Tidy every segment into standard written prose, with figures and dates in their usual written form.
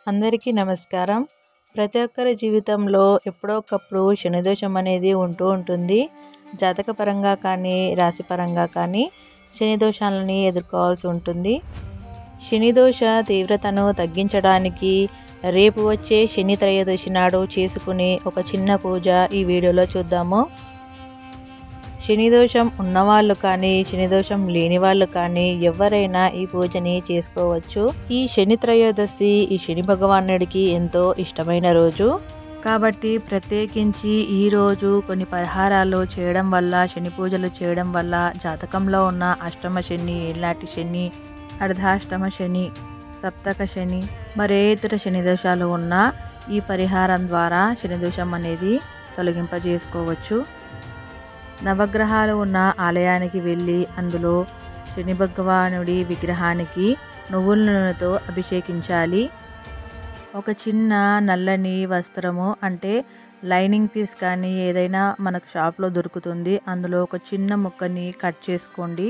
అందరికీ నమస్కారం. ప్రతి ఒక్కరి జీవితంలో ఎప్పుడో ఒకప్పుడు శనిదోషం అనేది ఉంటూ ఉంటుంది. జాతకపరంగా కానీ రాశిపరంగా కానీ శనిదోషాలని ఎదుర్కోవాల్సి ఉంటుంది. శనిదోష తీవ్రతను తగ్గించడానికి రేపు వచ్చే శని త్రయోదశి నాడు చేసుకునే ఒక చిన్న పూజ ఈ వీడియోలో చూద్దాము. శనిదోషం ఉన్నవాళ్ళు కానీ శనిదోషం లేని వాళ్ళు కానీ ఎవరైనా ఈ పూజని చేసుకోవచ్చు. ఈ శని త్రయోదశి ఈ శని భగవానుడికి ఎంతో ఇష్టమైన రోజు కాబట్టి ప్రత్యేకించి ఈ రోజు కొన్ని పరిహారాలు చేయడం వల్ల, శని పూజలు చేయడం వల్ల జాతకంలో ఉన్న అష్టమ శని, ఏళ్ళనాటి శని, అర్ధాష్టమ శని, సప్తక శని, మరే ఇతర శని దోషాలు ఉన్నా ఈ పరిహారం ద్వారా శనిదోషం అనేది తొలగింపజేసుకోవచ్చు. నవగ్రహాలు ఉన్న ఆలయానికి వెళ్ళి అందులో శని భగవానుడి విగ్రహానికి నువ్వుల నూనెతో అభిషేకించాలి. ఒక చిన్న నల్లని వస్త్రము అంటే లైనింగ్ పీస్ కానీ ఏదైనా మనకు షాప్లో దొరుకుతుంది. అందులో ఒక చిన్న ముక్కని కట్ చేసుకోండి.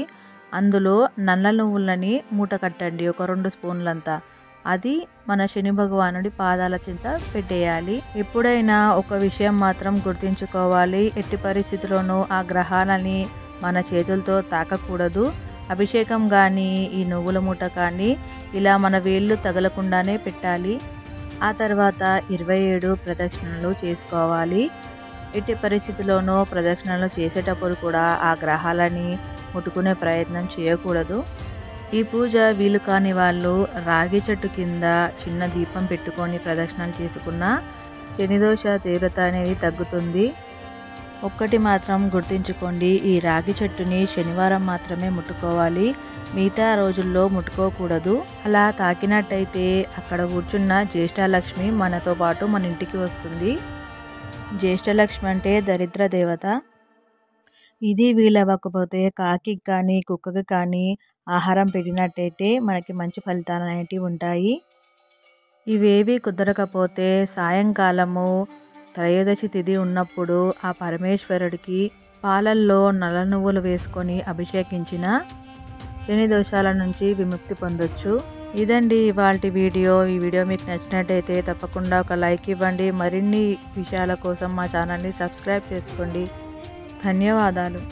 అందులో నల్ల నువ్వులని మూట కట్టండి, ఒక 2 స్పూన్లంతా. అది మన శని భగవానుడి పాదాల చింత పెట్టేయాలి. ఎప్పుడైనా ఒక విషయం మాత్రం గుర్తుంచుకోవాలి, ఎట్టి పరిస్థితుల్లోనూ ఆ గ్రహాలని మన చేతులతో తాకకూడదు. అభిషేకం కానీ ఈ నువ్వుల మూట కానీ ఇలా మన వేళ్ళు తగలకుండానే పెట్టాలి. ఆ తర్వాత 27 ప్రదక్షిణలు చేసుకోవాలి. ఎట్టి పరిస్థితుల్లోనూ ప్రదక్షిణలు చేసేటప్పుడు కూడా ఆ గ్రహాలని ముట్టుకునే ప్రయత్నం చేయకూడదు. ఈ పూజ వీలు కాని వాళ్ళు రాగి చెట్టు కింద చిన్న దీపం పెట్టుకొని ప్రదక్షిణలు చేసుకున్న శనిదోష తీవ్రత అనేది తగ్గుతుంది. ఒక్కటి మాత్రం గుర్తుంచుకోండి, ఈ రాగి చెట్టుని శనివారం మాత్రమే ముట్టుకోవాలి, మిగతా రోజుల్లో ముట్టుకోకూడదు. అలా తాకినట్టయితే అక్కడ కూర్చున్న జ్యేష్ఠలక్ష్మి మనతో పాటు మన ఇంటికి వస్తుంది. జ్యేష్ఠలక్ష్మి అంటే దరిద్ర దేవత. ఇది వీలవ్వకపోతే కాకి కానీ కుక్కకి కానీ ఆహారం పెట్టినట్టయితే మనకి మంచి ఫలితాలు అనేటివి ఉంటాయి. ఇవేవి కుదరకపోతే సాయంకాలము త్రయోదశి తిథి ఉన్నప్పుడు ఆ పరమేశ్వరుడికి పాలల్లో నల్ల నువ్వులు వేసుకొని అభిషేకించిన శని దోషాల నుంచి విముక్తి పొందొచ్చు. ఇదండి ఇవాల్టి వీడియో. ఈ వీడియో మీకు నచ్చినట్టయితే తప్పకుండా ఒక లైక్ ఇవ్వండి. మరిన్ని విషయాల కోసం మా ఛానల్ని సబ్స్క్రైబ్ చేసుకోండి. ధన్యవాదాలు.